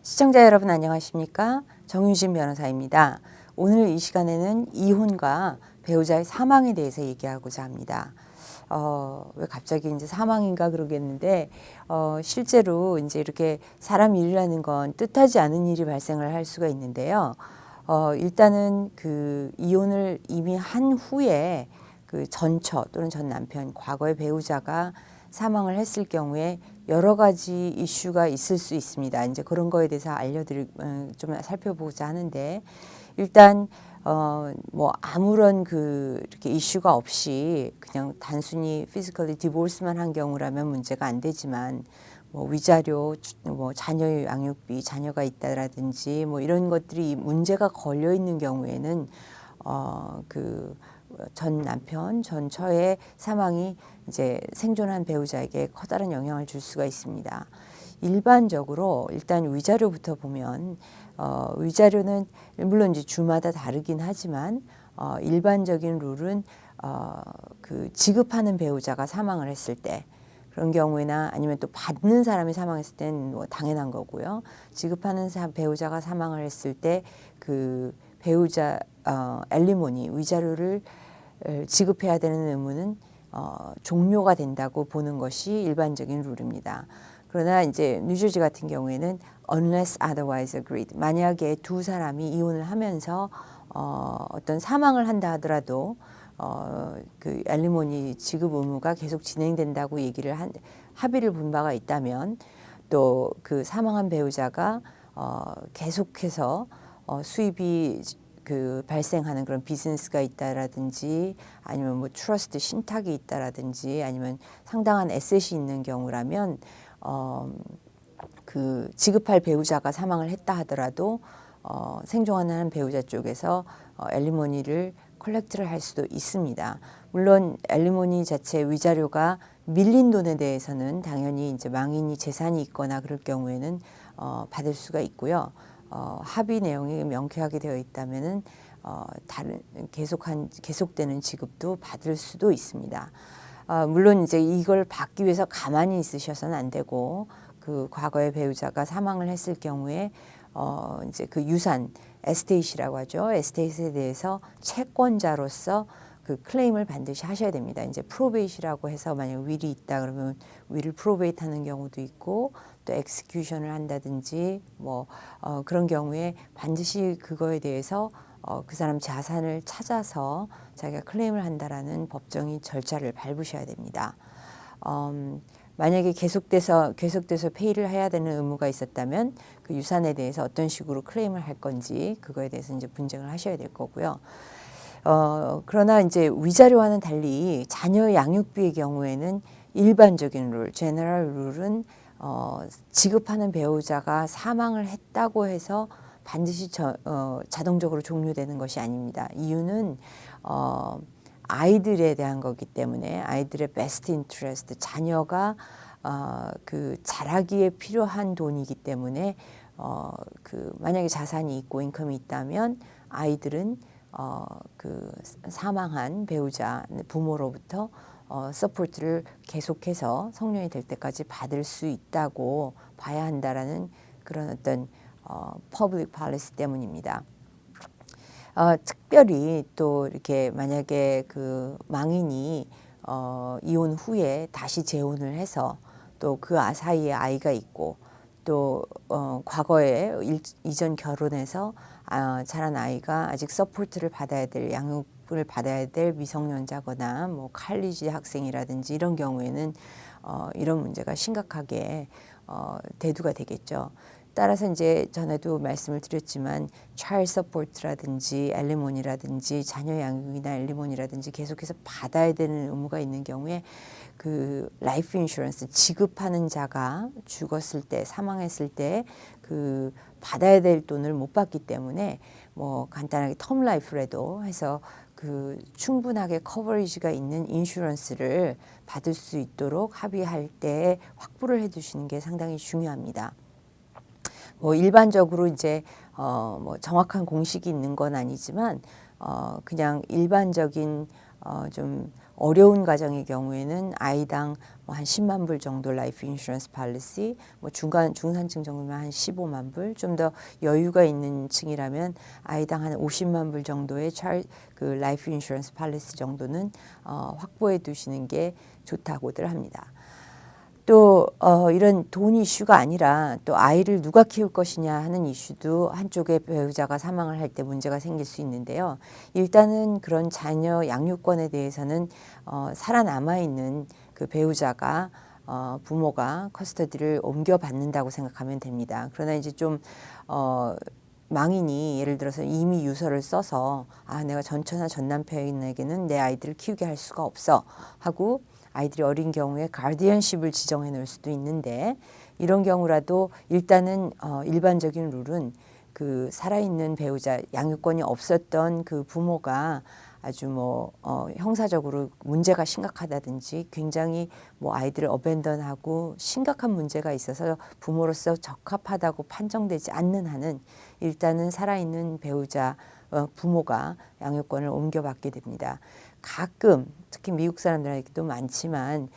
시청자 여러분 안녕하십니까? 정유진 변호사입니다. 오늘 이 시간에는 이혼과 배우자의 사망에 대해서 얘기하고자 합니다. 왜 갑자기 이제 사망인가 그러겠는데, 실제로 이제 이렇게 사람 일이라는 건 뜻하지 않은 일이 발생을 할 수가 있는데요. 일단은 그 이혼을 이미 한 후에 그 전처 또는 전 남편, 과거의 배우자가 사망을 했을 경우에 여러 가지 이슈가 있을 수 있습니다. 이제 그런 거에 대해서 좀 살펴보고자 하는데, 일단 뭐 아무런 이렇게 이슈가 없이 그냥 단순히 physically divorce만 한 경우라면 문제가 안 되지만, 뭐 위자료, 뭐 자녀의 양육비, 자녀가 있다라든지 뭐 이런 것들이 문제가 걸려 있는 경우에는 전 남편, 전 처의 사망이 이제 생존한 배우자에게 커다란 영향을 줄 수가 있습니다. 일반적으로 일단 위자료부터 보면 위자료는 물론 이제 주마다 다르긴 하지만 일반적인 룰은 그 지급하는 배우자가 사망을 했을 때 그런 경우에나 아니면 또 받는 사람이 사망했을 때는 뭐 당연한 거고요. 지급하는 배우자가 사망을 했을 때 그 배우자 엘리모니 위자료를 지급해야 되는 의무는 종료가 된다고 보는 것이 일반적인 룰입니다. 그러나 이제 뉴저지 같은 경우에는 unless otherwise agreed, 만약에 두 사람이 이혼을 하면서 어떤 사망을 한다 하더라도 그 엘리모니 지급 의무가 계속 진행된다고 합의를 본 바가 있다면, 또 그 사망한 배우자가 계속해서 수입이 발생하는 그런 비즈니스가 있다라든지 아니면 뭐 트러스트 신탁이 있다라든지 아니면 상당한 에셋이 있는 경우라면 그 지급할 배우자가 사망을 했다 하더라도 생존하는 배우자 쪽에서 엘리모니를 컬렉트를 할 수도 있습니다. 물론 엘리모니 자체 위자료가 밀린 돈에 대해서는 당연히 이제 망인이 재산이 있거나 그럴 경우에는 받을 수가 있고요. 합의 내용이 명쾌하게 되어 있다면은 계속되는 지급도 받을 수도 있습니다. 물론 이제 이걸 받기 위해서 가만히 있으셔서는 안 되고, 그 과거의 배우자가 사망을 했을 경우에 이제 그 유산 에스테이트라고 하죠. 에스테이트에 대해서 채권자로서 그 클레임을 반드시 하셔야 됩니다. 이제 프로베이트라고 해서 만약 윌이 있다 그러면 윌을 프로베이트 하는 경우도 있고, 또 엑스큐션을 한다든지 뭐 그런 경우에 반드시 그거에 대해서 그 사람 자산을 찾아서 자기가 클레임을 한다라는 법정의 절차를 밟으셔야 됩니다. 만약에 계속돼서 페이를 해야 되는 의무가 있었다면 그 유산에 대해서 어떤 식으로 클레임을 할 건지 그거에 대해서 이제 분쟁을 하셔야 될 거고요. 그러나 이제 위자료와는 달리 자녀 양육비의 경우에는 일반적인 룰, 제너럴 룰은 지급하는 배우자가 사망을 했다고 해서 반드시 자동적으로 종료되는 것이 아닙니다. 이유는 아이들에 대한 거기 때문에, 아이들의 베스트 인트레스트, 자녀가 그 자라기에 필요한 돈이기 때문에 만약에 자산이 있고 인컴이 있다면 아이들은 그 사망한 배우자 부모로부터 서포트를 계속해서 성년이 될 때까지 받을 수 있다고 봐야 한다라는 그런 어떤 퍼블릭 팔리시 때문입니다. 특별히 또 이렇게 만약에 그 망인이 이혼 후에 다시 재혼을 해서 또 그 사이에 아이가 있고, 또 과거에 이전 결혼해서 자란 아이가 아직 서포트를 받아야 될, 양육을 받아야 될 미성년자거나 뭐 칼리지 학생이라든지 이런 경우에는 이런 문제가 심각하게 대두가 되겠죠. 따라서 이제 전에도 말씀을 드렸지만 차일드 서포트라든지 엘리모니라든지 자녀 양육이나 엘리모니라든지 계속해서 받아야 되는 의무가 있는 경우에 그 라이프 인슈런스 지급하는 자가 죽었을 때, 사망했을 때 그 받아야 될 돈을 못 받기 때문에 뭐 간단하게 텀 라이프라도 해서 그 충분하게 커버리지가 있는 인슈런스를 받을 수 있도록 합의할 때 확보를 해두시는 게 상당히 중요합니다. 뭐 일반적으로 이제 뭐 정확한 공식이 있는 건 아니지만 그냥 일반적인 좀 어려운 가정의 경우에는 아이당 뭐 한 10만 불 정도 라이프 인슈런스 팔리시, 뭐 중산층 정도면 한 15만 불, 좀 더 여유가 있는 층이라면 아이당 한 50만 불 정도의 그 라이프 인슈런스 팔리시 정도는 확보해 두시는 게 좋다고들 합니다. 또 이런 돈 이슈가 아니라 또 아이를 누가 키울 것이냐 하는 이슈도 한쪽의 배우자가 사망을 할 때 문제가 생길 수 있는데요. 일단은 그런 자녀 양육권에 대해서는 살아남아 있는 그 배우자가 부모가 커스터디를 옮겨받는다고 생각하면 됩니다. 그러나 이제 좀 망인이 예를 들어서 이미 유서를 써서 내가 전처나 전 남편에게는 내 아이들을 키우게 할 수가 없어 하고 아이들이 어린 경우에 가디언십을 지정해 놓을 수도 있는데, 이런 경우라도 일단은 일반적인 룰은 그 살아있는 배우자, 양육권이 없었던 그 부모가 아주 형사적으로 문제가 심각하다든지 굉장히 아이들을 어벤던하고 심각한 문제가 있어서 부모로서 적합하다고 판정되지 않는 한은 일단은 살아있는 배우자 부모가 양육권을 옮겨받게 됩니다. 가끔 특히 미국 사람들에게도 많지만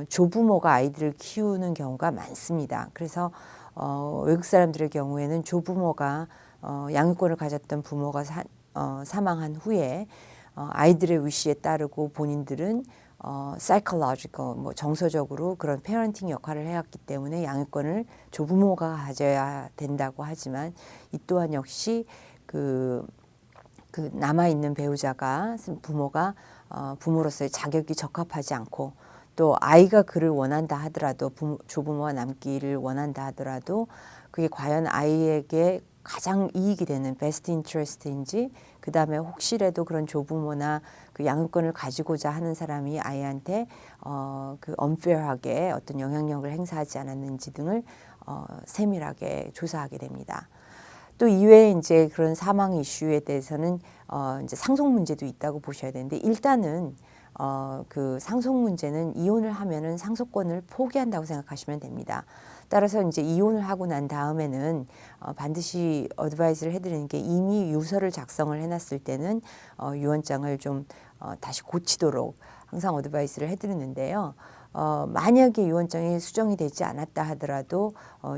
조부모가 아이들을 키우는 경우가 많습니다. 그래서 외국 사람들의 경우에는 조부모가 양육권을 가졌던 부모가 사망한 후에 아이들의 위시에 따르고 본인들은 psychological, 정서적으로 그런 페어런팅 역할을 해왔기 때문에 양육권을 조부모가 가져야 된다고 하지만, 이 또한 역시 그 남아있는 배우자가, 부모가 부모로서의 자격이 적합하지 않고, 또 아이가 그를 원한다 하더라도, 조부모와 남기를 원한다 하더라도 그게 과연 아이에게 가장 이익이 되는 베스트 인트레스트인지, 그 다음에 혹시라도 그런 조부모나 그 양육권을 가지고자 하는 사람이 아이한테 그 unfair하게 어떤 영향력을 행사하지 않았는지 등을 세밀하게 조사하게 됩니다. 또 이외에 이제 그런 사망 이슈에 대해서는 이제 상속 문제도 있다고 보셔야 되는데, 일단은 그 상속 문제는 이혼을 하면은 상속권을 포기한다고 생각하시면 됩니다. 따라서 이제 이혼을 하고 난 다음에는 반드시 어드바이스를 해드리는 게, 이미 유서를 작성을 해놨을 때는 유언장을 좀 다시 고치도록 항상 어드바이스를 해드리는데요. 만약에 유언장이 수정이 되지 않았다 하더라도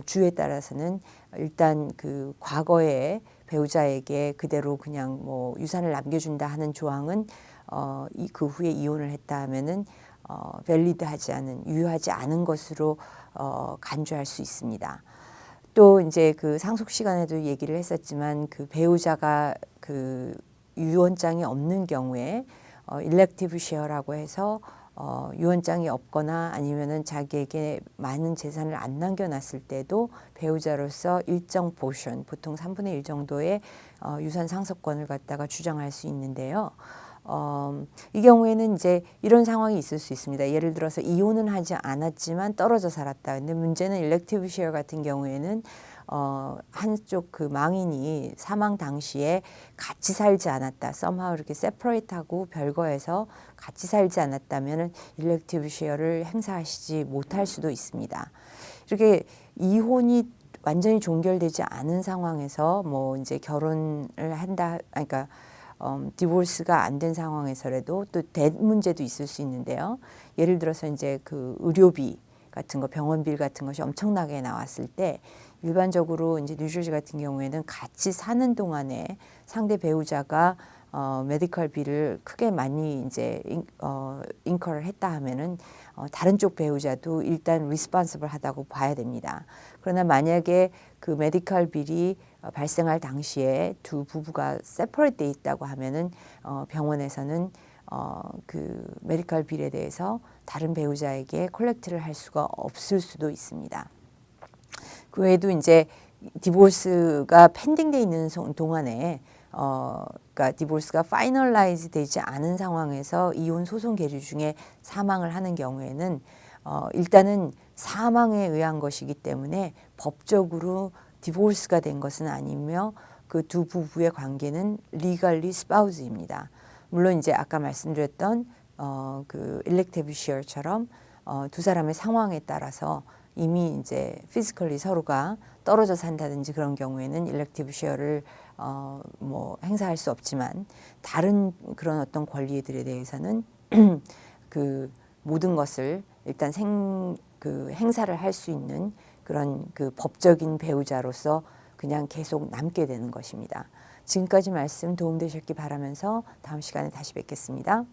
주에 따라서는 일단 그 과거에 배우자에게 그대로 그냥 유산을 남겨준다 하는 조항은 그 후에 이혼을 했다 하면은 밸리드하지 않은, 유효하지 않은 것으로 간주할 수 있습니다. 또 이제 그 상속 시간에도 얘기를 했었지만, 그 배우자가 그 유언장이 없는 경우에 일렉티브 쉐어라고 해서 유언장이 없거나 아니면은 자기에게 많은 재산을 안 남겨놨을 때도 배우자로서 일정 포션, 보통 3분의 1 정도의 유산 상속권을 갖다가 주장할 수 있는데요. 이 경우에는 이제 이런 상황이 있을 수 있습니다. 예를 들어서 이혼은 하지 않았지만 떨어져 살았다. 근데 문제는 일렉티브 쉐어 같은 경우에는 한쪽 그 망인이 사망 당시에 같이 살지 않았다, somehow 이렇게 separate하고 별거해서 같이 살지 않았다면은 일렉티브 쉐어를 행사하시지 못할 수도 있습니다. 이렇게 이혼이 완전히 종결되지 않은 상황에서 이제 결혼을 한다, 그러니까 디보스가 안 된 상황에서라도 또 대 문제도 있을 수 있는데요. 예를 들어서 이제 그 의료비 같은 거, 병원비 같은 것이 엄청나게 나왔을 때, 일반적으로 이제 뉴저지 같은 경우에는 같이 사는 동안에 상대 배우자가 메디컬비를 크게 많이 이제 인커를 했다 하면은 다른 쪽 배우자도 일단 리스폰시블하다고 봐야 됩니다. 그러나 만약에 그 메디컬 빌이 발생할 당시에 두 부부가 세퍼레이트 돼 있다고 하면은 병원에서는 그 메디컬 빌에 대해서 다른 배우자에게 콜렉트를 할 수가 없을 수도 있습니다. 그 외에도 이제 디보스가 펜딩돼 있는 동안에 그러니까 디보스가 파이널라이즈 되지 않은 상황에서 이혼 소송 계류 중에 사망을 하는 경우에는 일단은 사망에 의한 것이기 때문에 법적으로 디보스가 된 것은 아니며 그 두 부부의 관계는 legally spouse입니다. 물론 이제 아까 말씀드렸던 그 일렉티브 쉐어처럼 두 사람의 상황에 따라서 이미 이제 피지컬리 서로가 떨어져 산다든지 그런 경우에는 일렉티브 쉐어를 행사할 수 없지만, 다른 그런 어떤 권리들에 대해서는 그 모든 것을 일단 그 행사를 할 수 있는 그런 그 법적인 배우자로서 그냥 계속 남게 되는 것입니다. 지금까지 말씀 도움되셨기 바라면서 다음 시간에 다시 뵙겠습니다.